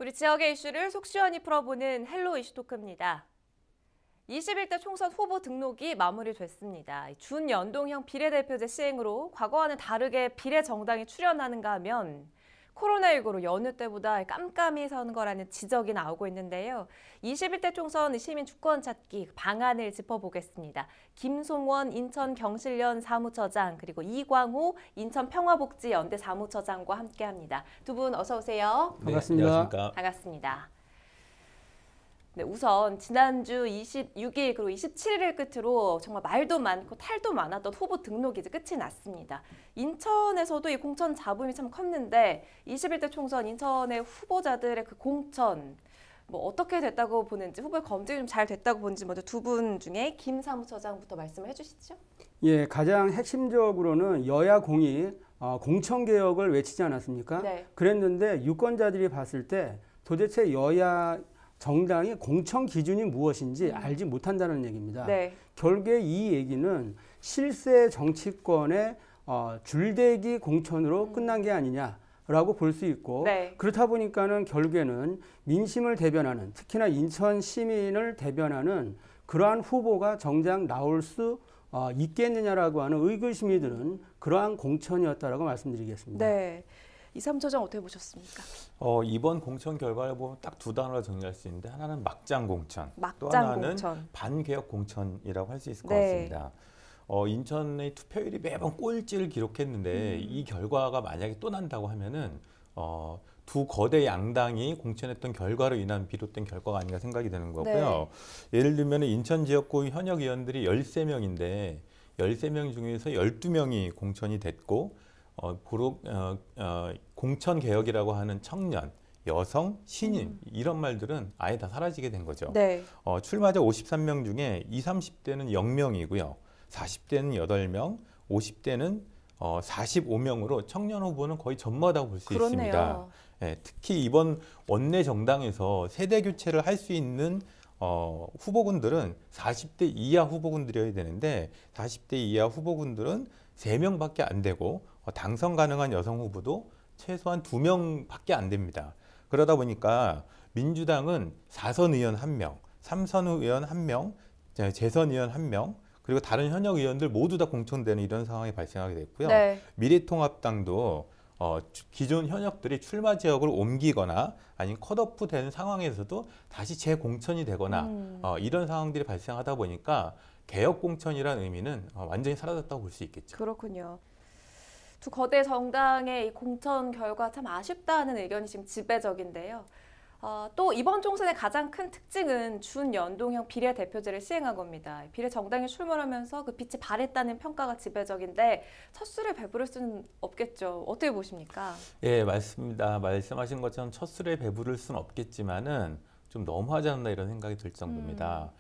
우리 지역의 이슈를 속 시원히 풀어보는 헬로 이슈 토크입니다. 21대 총선 후보 등록이 마무리됐습니다. 준연동형 비례대표제 시행으로 과거와는 다르게 비례정당이 출연하는가 하면 코로나19로 여느 때보다 깜깜이 선거라는 지적이 나오고 있는데요. 21대 총선 시민 주권 찾기 방안을 짚어보겠습니다. 김송원 인천경실련 사무처장 그리고 이광호 인천평화복지연대 사무처장과 함께합니다. 두 분 어서 오세요. 반갑습니다. 네, 안녕하십니까. 반갑습니다. 네, 우선 지난주 26일 그리고 27일을 끝으로 정말 말도 많고 탈도 많았던 후보 등록이 이제 끝이 났습니다. 인천에서도 이 공천 잡음이 참 컸는데 21대 총선 인천의 후보자들의 그 공천 뭐 어떻게 됐다고 보는지 후보의 검증이 좀 잘 됐다고 보는지 먼저 두 분 중에 김 사무처장부터 말씀을 해주시죠. 예, 가장 핵심적으로는 여야 공이 공천 개혁을 외치지 않았습니까? 네. 그랬는데 유권자들이 봤을 때 도대체 여야 정당의 공천 기준이 무엇인지 알지 못한다는 얘기입니다. 네. 결국에 이 얘기는 실세 정치권의 줄대기 공천으로 끝난 게 아니냐라고 볼 수 있고 네. 그렇다 보니까는 결국에는 민심을 대변하는 특히나 인천 시민을 대변하는 그러한 후보가 정작 나올 수 있겠느냐라고 하는 의구심이 드는 그러한 공천이었다라고 말씀드리겠습니다. 네. 이 사무처장 어떻게 보셨습니까? 이번 공천 결과를 보면 딱 두 단어로 정리할 수 있는데 하나는 막장 공천, 또 막장 하나는 공천. 반개혁 공천이라고 할 수 있을 것 네. 같습니다. 인천의 투표율이 매번 꼴찌를 기록했는데 이 결과가 만약에 또 난다고 하면은 두 거대 양당이 공천했던 결과로 인한 비롯된 결과가 아닌가 생각이 드는 거고요. 네. 예를 들면 인천 지역구 현역 의원들이 13명인데 13명 중에서 12명이 공천이 됐고 공천 개혁이라고 하는 청년, 여성, 신인 이런 말들은 아예 다 사라지게 된 거죠. 네. 출마자 53명 중에 20, 30대는 0명이고요. 40대는 8명, 50대는 45명으로 청년 후보는 거의 전무하다고 볼 수 있습니다. 예, 특히 이번 원내 정당에서 세대 교체를 할 수 있는 후보군들은 40대 이하 후보군들이어야 되는데 40대 이하 후보군들은 3명밖에 안 되고 당선 가능한 여성 후보도 최소한 2명밖에 안 됩니다. 그러다 보니까 민주당은 4선 의원 1명, 3선 의원 1명, 재선 의원 1명, 그리고 다른 현역 의원들 모두 다 공천되는 이런 상황이 발생하게 됐고요. 네. 미래통합당도 기존 현역들이 출마 지역을 옮기거나 아니면 컷오프 되는 상황에서도 다시 재공천이 되거나 이런 상황들이 발생하다 보니까 개혁 공천이라는 의미는 완전히 사라졌다고 볼 수 있겠죠. 그렇군요. 두 거대 정당의 이 공천 결과 참 아쉽다는 의견이 지금 지배적인데요. 또 이번 총선의 가장 큰 특징은 준연동형 비례대표제를 시행한 겁니다. 비례정당이 출마하면서 그 빛이 발했다는 평가가 지배적인데 첫 술에 배부를 수는 없겠죠. 어떻게 보십니까? 예, 맞습니다. 말씀하신 것처럼 첫 술에 배부를 수는 없겠지만은 좀 너무하지 않나 이런 생각이 들 정도입니다.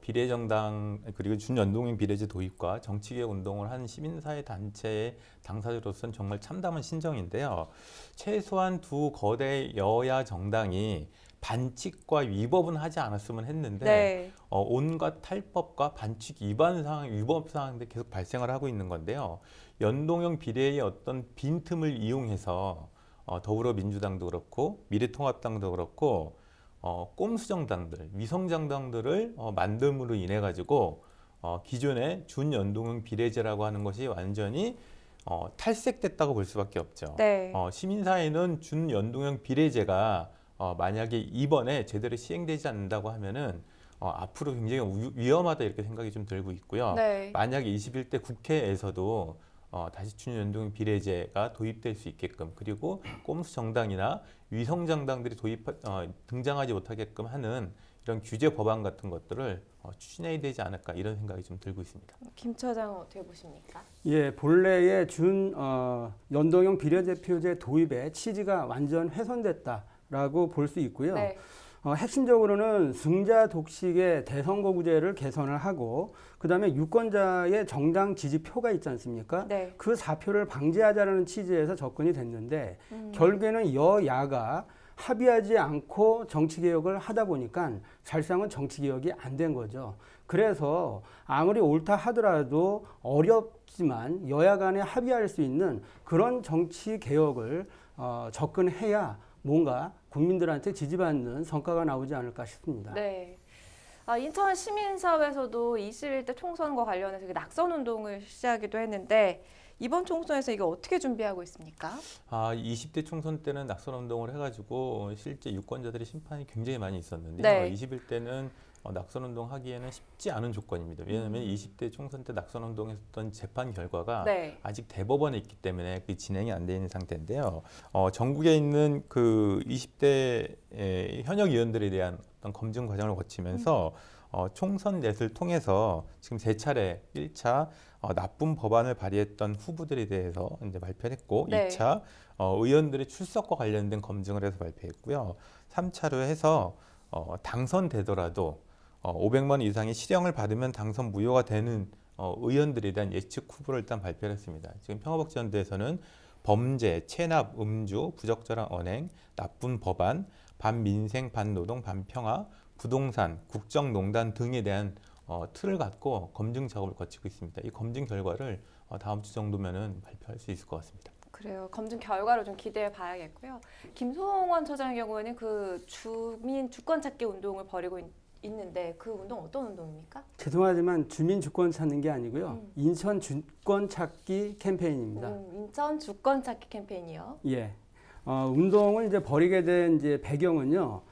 비례정당 그리고 준연동형 비례제 도입과 정치개혁 운동을 한 시민사회 단체의 당사자로서는 정말 참담한 신정인데요. 최소한 두 거대 여야 정당이 반칙과 위법은 하지 않았으면 했는데 네. 온갖 탈법과 반칙 위반 사항, 위법 사항들이 계속 발생을 하고 있는 건데요. 연동형 비례의 어떤 빈틈을 이용해서 더불어민주당도 그렇고 미래통합당도 그렇고 꼼수 정당들, 위성 정당들을 만듦으로 인해 가지고 기존의 준연동형 비례제라고 하는 것이 완전히 탈색됐다고 볼 수밖에 없죠. 네. 시민사회는 준연동형 비례제가 만약에 이번에 제대로 시행되지 않는다고 하면은 앞으로 굉장히 위험하다 이렇게 생각이 좀 들고 있고요. 네. 만약에 21대 국회에서도 다시 준연동형 비례제가 도입될 수 있게끔 그리고 꼼수 정당이나 위성 정당들이 등장하지 못하게끔 하는 이런 규제 법안 같은 것들을 추진해야 되지 않을까 이런 생각이 좀 들고 있습니다. 김 처장은 어떻게 보십니까? 예, 본래의 연동형 비례대표제 도입의 취지가 완전 훼손됐다라고 볼 수 있고요. 네. 핵심적으로는 승자 독식의 대선거구제를 개선을 하고 그다음에 유권자의 정당 지지표가 있지 않습니까? 네. 그 사표를 방지하자는 취지에서 접근이 됐는데 결국에는 여야가 합의하지 않고 정치개혁을 하다 보니까 사실상은 정치개혁이 안 된 거죠. 그래서 아무리 옳다 하더라도 어렵지만 여야 간에 합의할 수 있는 그런 정치개혁을 접근해야 뭔가 국민들한테 지지받는 성과가 나오지 않을까 싶습니다. 네. 인천 시민사회에서도 21대 총선과 관련해서 낙선 운동을 시작하기도 했는데 이번 총선에서 이거 어떻게 준비하고 있습니까? 20대 총선 때는 낙선 운동을 해가지고 실제 유권자들의 심판이 굉장히 많이 있었는데요. 네. 21대는 낙선 운동 하기에는 쉽지 않은 조건입니다. 왜냐하면 20대 총선 때 낙선 운동했던 재판 결과가 네. 아직 대법원에 있기 때문에 그 진행이 안 돼 있는 상태인데요. 전국에 있는 그 20대 현역 의원들에 대한 어떤 검증 과정을 거치면서 총선 넷을 통해서 지금 세 차례 1차 나쁜 법안을 발의했던 후보들에 대해서 이제 발표를 했고 네. 2차 의원들의 출석과 관련된 검증을 해서 발표했고요. 3차로 해서 당선되더라도 500만 원 이상의 실형을 받으면 당선 무효가 되는 의원들에 대한 예측 후보를 일단 발표를 했습니다. 지금 평화복지연대에서는 범죄, 체납, 음주, 부적절한 언행, 나쁜 법안, 반민생, 반노동, 반평화, 부동산, 국정농단 등에 대한 틀을 갖고 검증 작업을 거치고 있습니다. 이 검증 결과를 다음 주 정도면은 발표할 수 있을 것 같습니다. 그래요. 검증 결과를 좀 기대해 봐야겠고요. 김성원 처장의 경우에는 그 주민 주권 찾기 운동을 벌이고 있는데 그 운동 어떤 운동입니까? 죄송하지만 주민 주권 찾는 게 아니고요. 인천 주권 찾기 캠페인입니다. 인천 주권 찾기 캠페인이요. 예. 운동을 이제 벌이게 된 이제 배경은요.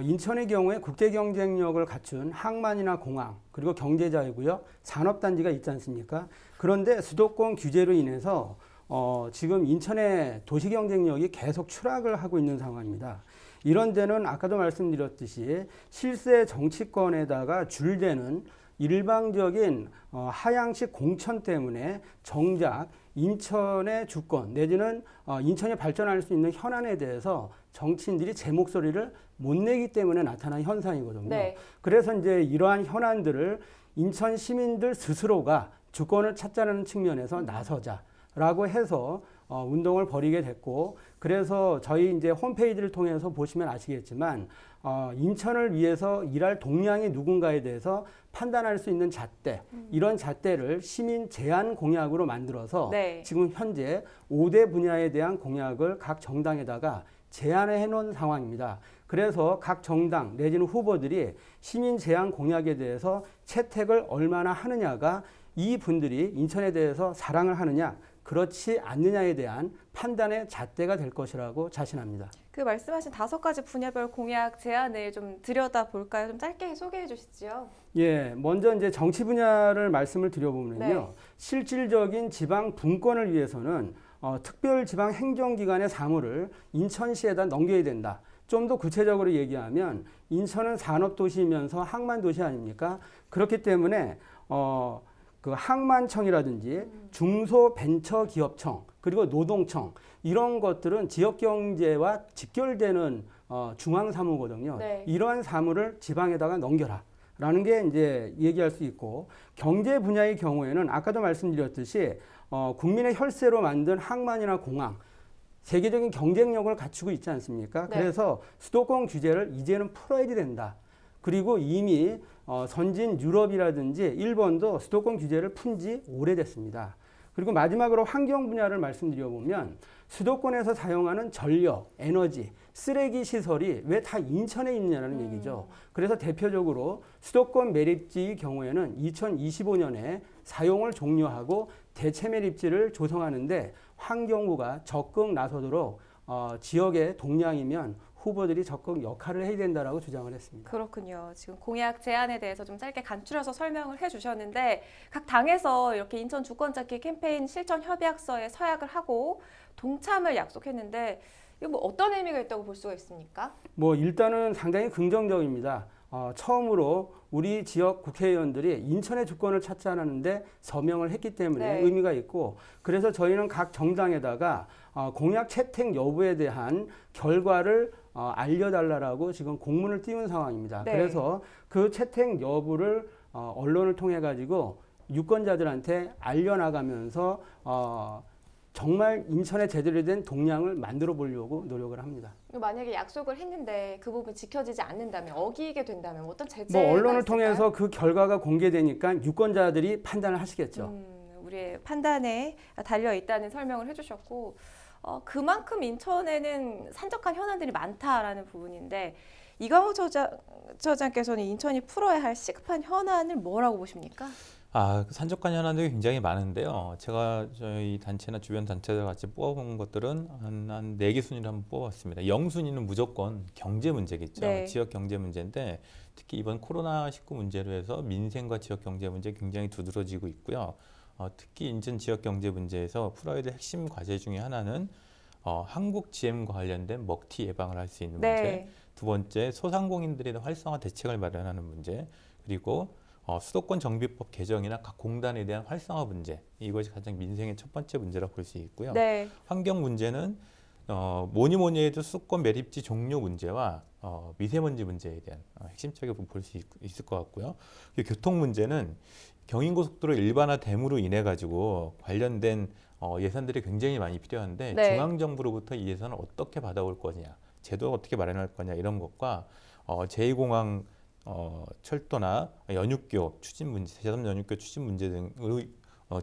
인천의 경우에 국제 경쟁력을 갖춘 항만이나 공항 그리고 경제자유구역, 산업단지가 있지 않습니까? 그런데 수도권 규제로 인해서 지금 인천의 도시 경쟁력이 계속 추락을 하고 있는 상황입니다. 이런 데는 아까도 말씀드렸듯이 실세 정치권에다가 줄대는 일방적인 하향식 공천 때문에 정작 인천의 주권 내지는 인천이 발전할 수 있는 현안에 대해서 정치인들이 제 목소리를 못 내기 때문에 나타난 현상이거든요. 네. 그래서 이제 이러한 현안들을 인천 시민들 스스로가 주권을 찾자는 측면에서 나서자라고 해서 운동을 벌이게 됐고, 그래서 저희 이제 홈페이지를 통해서 보시면 아시겠지만 인천을 위해서 일할 동량이 누군가에 대해서 판단할 수 있는 잣대, 이런 잣대를 시민 제안 공약으로 만들어서 네. 지금 현재 5대 분야에 대한 공약을 각 정당에다가 제안을 해놓은 상황입니다. 그래서 각 정당 내지는 후보들이 시민 제안 공약에 대해서 채택을 얼마나 하느냐가 이 분들이 인천에 대해서 사랑을 하느냐 그렇지 않느냐에 대한 판단의 잣대가 될 것이라고 자신합니다. 그 말씀하신 5가지 분야별 공약 제안을 좀 들여다볼까요? 좀 짧게 소개해 주시죠. 예, 먼저 이제 정치 분야를 말씀을 드려보면요. 네. 실질적인 지방 분권을 위해서는 특별지방행정기관의 사무를 인천시에다 넘겨야 된다. 좀 더 구체적으로 얘기하면 인천은 산업도시이면서 항만도시 아닙니까? 그렇기 때문에 그 항만청이라든지 중소벤처기업청 그리고 노동청 이런 것들은 지역경제와 직결되는 중앙사무거든요. 네. 이러한 사무를 지방에다가 넘겨라. 라는 게 이제 얘기할 수 있고, 경제 분야의 경우에는 아까도 말씀드렸듯이 국민의 혈세로 만든 항만이나 공항, 세계적인 경쟁력을 갖추고 있지 않습니까? 네. 그래서 수도권 규제를 이제는 풀어야 된다. 그리고 이미 선진 유럽이라든지 일본도 수도권 규제를 푼 지 오래됐습니다. 그리고 마지막으로 환경 분야를 말씀드려보면 수도권에서 사용하는 전력, 에너지, 쓰레기 시설이 왜 다 인천에 있느냐는 얘기죠. 그래서 대표적으로 수도권 매립지의 경우에는 2025년에 사용을 종료하고 대체 매립지를 조성하는데 환경부가 적극 나서도록 지역의 동량이면 후보들이 적극 역할을 해야 된다라고 주장을 했습니다. 그렇군요. 지금 공약 제안에 대해서 좀 짧게 간추려서 설명을 해주셨는데 각 당에서 이렇게 인천 주권 찾기 캠페인 실천 협약서에 서약을 하고 동참을 약속했는데 이거 뭐 어떤 의미가 있다고 볼 수가 있습니까? 뭐 일단은 상당히 긍정적입니다. 처음으로 우리 지역 국회의원들이 인천의 주권을 찾지 않았는데 서명을 했기 때문에 네. 의미가 있고, 그래서 저희는 각 정당에다가 공약 채택 여부에 대한 결과를 알려달라고 지금 공문을 띄운 상황입니다. 네. 그래서 그 채택 여부를 언론을 통해 가지고 유권자들한테 알려나가면서 정말 인천에 제대로 된 동량을 만들어 보려고 노력을 합니다. 만약에 약속을 했는데 그 부분 지켜지지 않는다면, 어기게 된다면 어떤 제재가 뭐 언론을 있을까요? 통해서 그 결과가 공개되니까 유권자들이 판단을 하시겠죠. 우리의 판단에 달려 있다는 설명을 해주셨고, 그만큼 인천에는 산적한 현안들이 많다라는 부분인데 이광호 처장께서는 인천이 풀어야 할 시급한 현안을 뭐라고 보십니까? 산적한 현안들이 굉장히 많은데요. 제가 저희 단체나 주변 단체들 같이 뽑아본 것들은 한 4개 순위를 한번 뽑아봤습니다. 0순위는 무조건 경제 문제겠죠. 네. 지역 경제 문제인데 특히 이번 코로나19 문제로 해서 민생과 지역 경제 문제 굉장히 두드러지고 있고요. 특히 인천 지역 경제 문제에서 풀어야 될 핵심 과제 중에 하나는 한국 GM과 관련된 먹튀 예방을 할 수 있는 문제. 네. 두 번째, 소상공인들에 대한 활성화 대책을 마련하는 문제. 그리고 수도권 정비법 개정이나 각 공단에 대한 활성화 문제, 이것이 가장 민생의 첫 번째 문제라고 볼 수 있고요. 네. 환경 문제는 뭐니 해도 수도권 매립지 종료 문제와 미세먼지 문제에 대한 핵심적으로 볼 수 있을 것 같고요. 교통 문제는 경인고속도로 일반화됨으로 인해 가지고 관련된 예산들이 굉장히 많이 필요한데 네. 중앙정부로부터 이 예산을 어떻게 받아올 거냐, 제도를 어떻게 마련할 거냐 이런 것과 제2공항 철도나 연육교 추진 문제, 제3 연육교 추진 문제 등을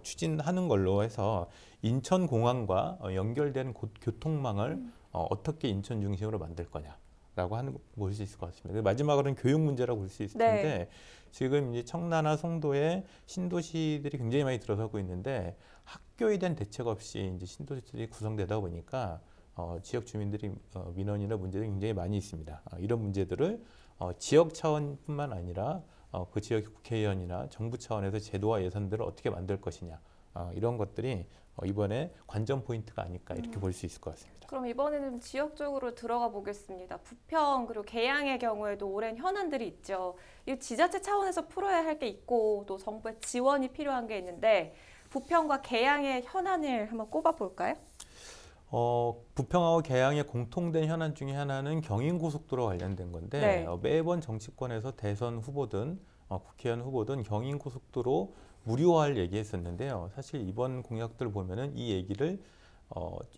추진하는 걸로 해서 인천공항과 연결되는 교통망을 어떻게 인천 중심으로 만들 거냐라고 하는 거 볼 수 있을 것 같습니다. 마지막으로는 교육 문제라고 볼 수 있을 텐데 네. 지금 이제 청라나 송도에 신도시들이 굉장히 많이 들어서고 있는데 학교에 대한 대책 없이 이제 신도시들이 구성되다 보니까 지역 주민들이 민원이나 문제들이 굉장히 많이 있습니다. 이런 문제들을 지역 차원뿐만 아니라 그 지역 국회의원이나 정부 차원에서 제도와 예산들을 어떻게 만들 것이냐, 이런 것들이 이번에 관전 포인트가 아닐까 이렇게 볼 수 있을 것 같습니다. 그럼 이번에는 지역적으로 들어가 보겠습니다. 부평 그리고 계양의 경우에도 오랜 현안들이 있죠. 이 지자체 차원에서 풀어야 할 게 있고 또 정부의 지원이 필요한 게 있는데 부평과 계양의 현안을 한번 꼽아볼까요? 부평하고 계양의 공통된 현안 중에 하나는 경인고속도로 관련된 건데 네. 매번 정치권에서 대선 후보든 국회의원 후보든 경인고속도로 무료화를 얘기했었는데요. 사실 이번 공약들 보면은 이 얘기를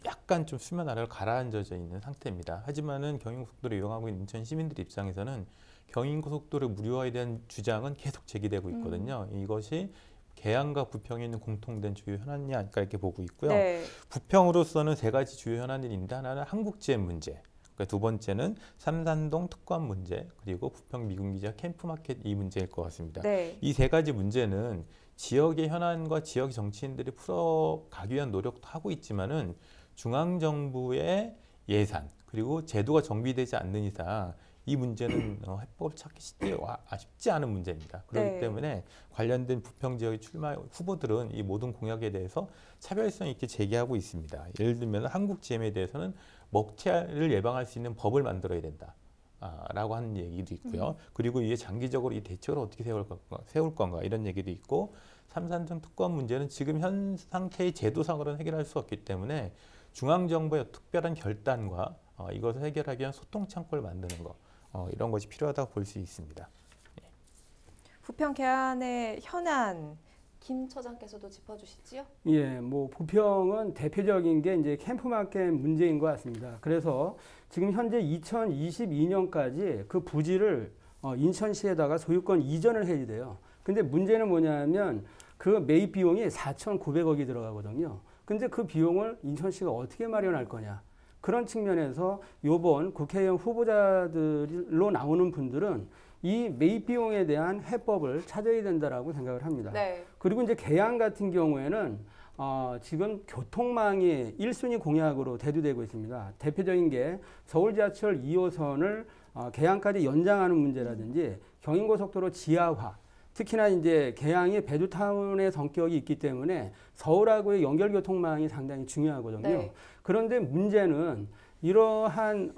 약간 좀 수면 아래로 가라앉아져 있는 상태입니다. 하지만은 경인고속도로 이용하고 있는 인천 시민들 입장에서는 경인고속도로 무료화에 대한 주장은 계속 제기되고 있거든요. 이것이 계양과 부평에 있는 공통된 주요 현안이 아닐까 이렇게 보고 있고요. 네. 부평으로서는 3가지 주요 현안이 있는데 하나는 한국GM 문제, 그러니까 두 번째는 삼산동 특관 문제, 그리고 부평 미군기지와 캠프마켓 이 문제일 것 같습니다. 네. 이 3가지 문제는 지역의 현안과 지역 정치인들이 풀어가기 위한 노력도 하고 있지만은 중앙정부의 예산 그리고 제도가 정비되지 않는 이상 이 문제는 해법을 찾기 쉽지 않은 문제입니다. 그렇기 네. 때문에 관련된 부평 지역의 출마 후보들은 이 모든 공약에 대해서 차별성 있게 제기하고 있습니다. 예를 들면 한국 GM에 대해서는 먹튀를 예방할 수 있는 법을 만들어야 된다. 라고 하는 얘기도 있고요. 그리고 이게 장기적으로 이 대책을 어떻게 세울 건가 이런 얘기도 있고, 삼산동 특권 문제는 지금 현 상태의 제도상으로는 해결할 수 없기 때문에 중앙정부의 특별한 결단과 이것을 해결하기 위한 소통 창구를 만드는 거, 이런 것이 필요하다고 볼 수 있습니다. 부평 계양의 현안 김 처장께서도 짚어주시지요? 예, 뭐 부평은 대표적인 게 이제 캠프마켓 문제인 것 같습니다. 그래서 지금 현재 2022년까지 그 부지를 인천시에다가 소유권 이전을 해야 돼요. 근데 문제는 뭐냐면 그 매입 비용이 4,900억이 들어가거든요. 근데 그 비용을 인천시가 어떻게 마련할 거냐. 그런 측면에서 이번 국회의원 후보자들로 나오는 분들은 이 매입 비용에 대한 해법을 찾아야 된다라고 생각을 합니다. 네. 그리고 이제 계양 같은 경우에는 지금 교통망이 1순위 공약으로 대두되고 있습니다. 대표적인 게 서울 지하철 2호선을 계양까지 연장하는 문제라든지 경인고속도로 지하화, 특히나 이제 계양이 배두타운의 성격이 있기 때문에 서울하고의 연결 교통망이 상당히 중요하거든요. 네. 그런데 문제는 이러한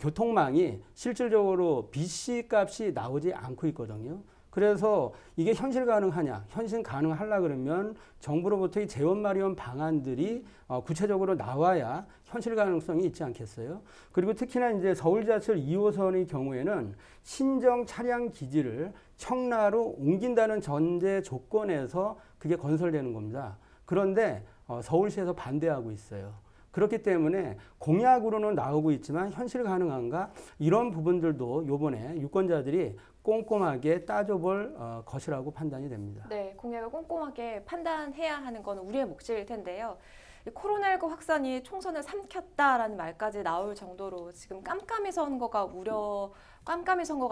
교통망이 실질적으로 BC 값이 나오지 않고 있거든요. 그래서 이게 현실 가능하냐? 현실 가능하려 그러면 정부로부터의 재원 마련 방안들이 구체적으로 나와야 현실 가능성이 있지 않겠어요? 그리고 특히나 이제 서울 지하철 2호선의 경우에는 신정 차량 기지를 청라로 옮긴다는 전제 조건에서 그게 건설되는 겁니다. 그런데 서울시에서 반대하고 있어요. 그렇기 때문에 공약으로는 나오고 있지만 현실 가능한가? 이런 부분들도 이번에 유권자들이 꼼꼼하게 따져볼 것이라고 판단이 됩니다. 네, 공약을 꼼꼼하게 판단해야 하는 건 우리의 몫일 텐데요. 코로나19 확산이 총선을 삼켰다라는 말까지 나올 정도로 지금 깜깜이 선거가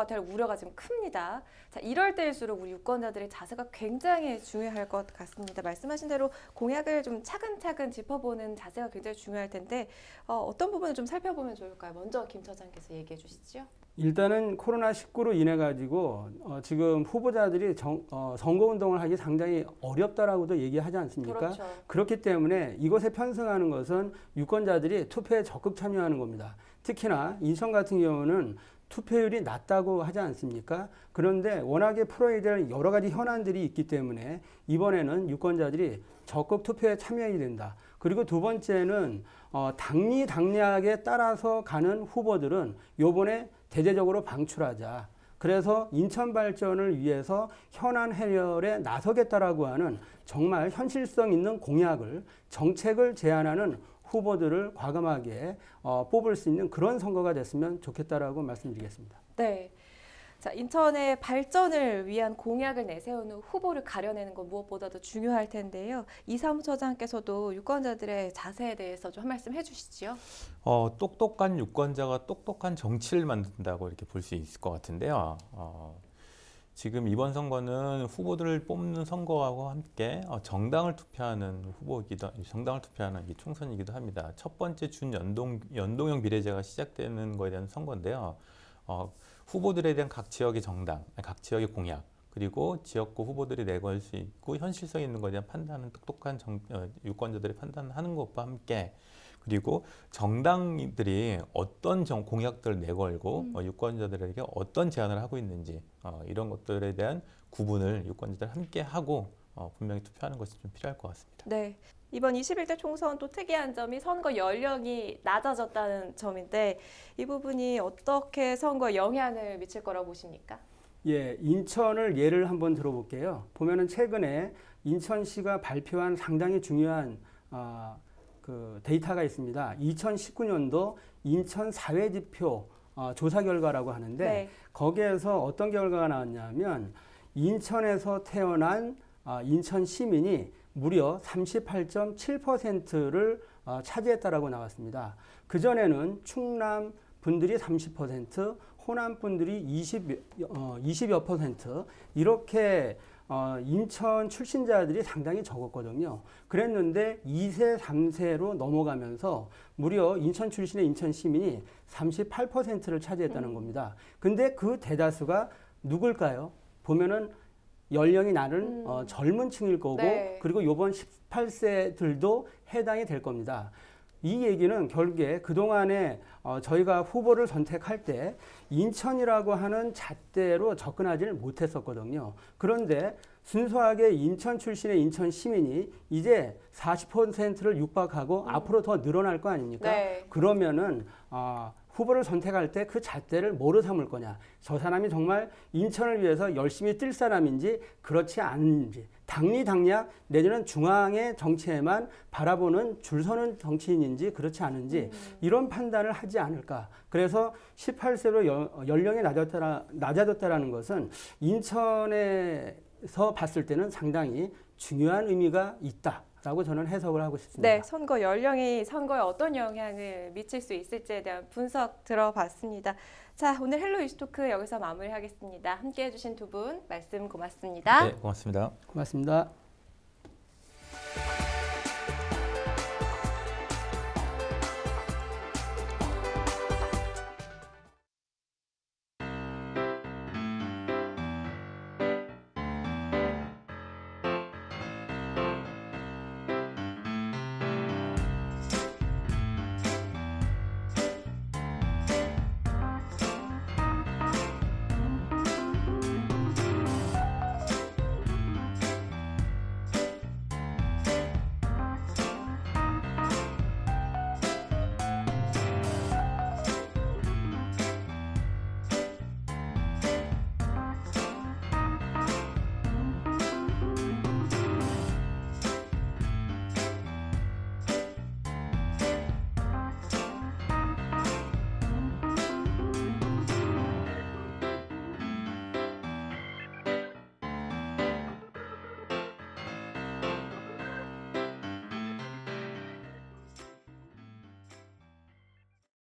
될 우려가 지금 큽니다. 자, 이럴 때일수록 우리 유권자들의 자세가 굉장히 중요할 것 같습니다. 말씀하신 대로 공약을 좀 차근차근 짚어보는 자세가 굉장히 중요할 텐데 어떤 부분을 좀 살펴보면 좋을까요? 먼저 김 처장께서 얘기해 주시죠. 일단은 코로나19로 인해 가지고 지금 후보자들이 선거운동을 하기 상당히 어렵다라고도 얘기하지 않습니까? 그렇죠. 그렇기 때문에 이것에 편승하는 것은 유권자들이 투표에 적극 참여하는 겁니다. 특히나 인천 같은 경우는 투표율이 낮다고 하지 않습니까? 그런데 워낙에 풀어야 될 여러 가지 현안들이 있기 때문에 이번에는 유권자들이 적극 투표에 참여해야 된다. 그리고 두 번째는 당리당략에 따라서 가는 후보들은 요번에 대대적으로 방출하자. 그래서 인천 발전을 위해서 현안 해결에 나서겠다라고 하는 정말 현실성 있는 공약을, 정책을 제안하는 후보들을 과감하게 뽑을 수 있는 그런 선거가 됐으면 좋겠다라고 말씀드리겠습니다. 네. 자, 인천의 발전을 위한 공약을 내세우는 후보를 가려내는 건 무엇보다도 중요할 텐데요. 이사무 처장께서도 유권자들의 자세에 대해서 좀 한 말씀 해주시죠. 똑똑한 유권자가 똑똑한 정치를 만든다고 이렇게 볼 수 있을 것 같은데요. 지금 이번 선거는 후보들을 뽑는 선거하고 함께 정당을 투표하는 이 총선이기도 합니다. 첫 번째 연동형 비례제가 시작되는 것에 대한 선거인데요. 후보들에 대한 각 지역의 정당, 각 지역의 공약, 그리고 지역구 후보들이 내걸 수 있고 현실성 있는 것에 대한 판단은 똑똑한 유권자들이 판단하는 것과 함께, 그리고 정당들이 어떤 공약들을 내걸고 유권자들에게 어떤 제안을 하고 있는지 이런 것들에 대한 구분을 유권자들 함께 하고 분명히 투표하는 것이 좀 필요할 것 같습니다. 네. 이번 21대 총선 또 특이한 점이 선거 연령이 낮아졌다는 점인데 이 부분이 어떻게 선거에 영향을 미칠 거라고 보십니까? 예, 인천을 예를 한번 들어볼게요. 보면은 최근에 인천시가 발표한 상당히 중요한 그 데이터가 있습니다. 2019년도 인천 사회지표 조사 결과라고 하는데 네. 거기에서 어떤 결과가 나왔냐면 인천에서 태어난 인천 시민이 무려 38.7%를 차지했다라고 나왔습니다. 그전에는 충남 분들이 30%, 호남 분들이 20여 퍼센트 이렇게 인천 출신자들이 상당히 적었거든요. 그랬는데 2세, 3세로 넘어가면서 무려 인천 출신의 인천 시민이 38%를 차지했다는 겁니다. 근데 그 대다수가 누굴까요? 보면은 연령이 나는 젊은 층일 거고 네. 그리고 이번 18세들도 해당이 될 겁니다. 이 얘기는 결국에 그동안에 저희가 후보를 선택할 때 인천이라고 하는 잣대로 접근하지를 못했었거든요. 그런데 순수하게 인천 출신의 인천 시민이 이제 40%를 육박하고 앞으로 더 늘어날 거 아닙니까? 네. 그러면은 후보를 선택할 때 그 잣대를 뭐로 삼을 거냐. 저 사람이 정말 인천을 위해서 열심히 뛸 사람인지 그렇지 않은지. 당리당략 내지는 중앙의 정치에만 바라보는 줄 서는 정치인인지 그렇지 않은지 이런 판단을 하지 않을까. 그래서 18세로 연령이 낮아졌다라는 것은 인천에서 봤을 때는 상당히 중요한 의미가 있다. 라고 저는 해석을 하고 싶습니다. 네, 선거 연령이 선거에 어떤 영향을 미칠 수 있을지에 대한 분석 들어봤습니다. 자, 오늘 헬로 이슈토크 여기서 마무리하겠습니다. 함께해 주신 두 분 말씀 고맙습니다. 네, 고맙습니다. 고맙습니다.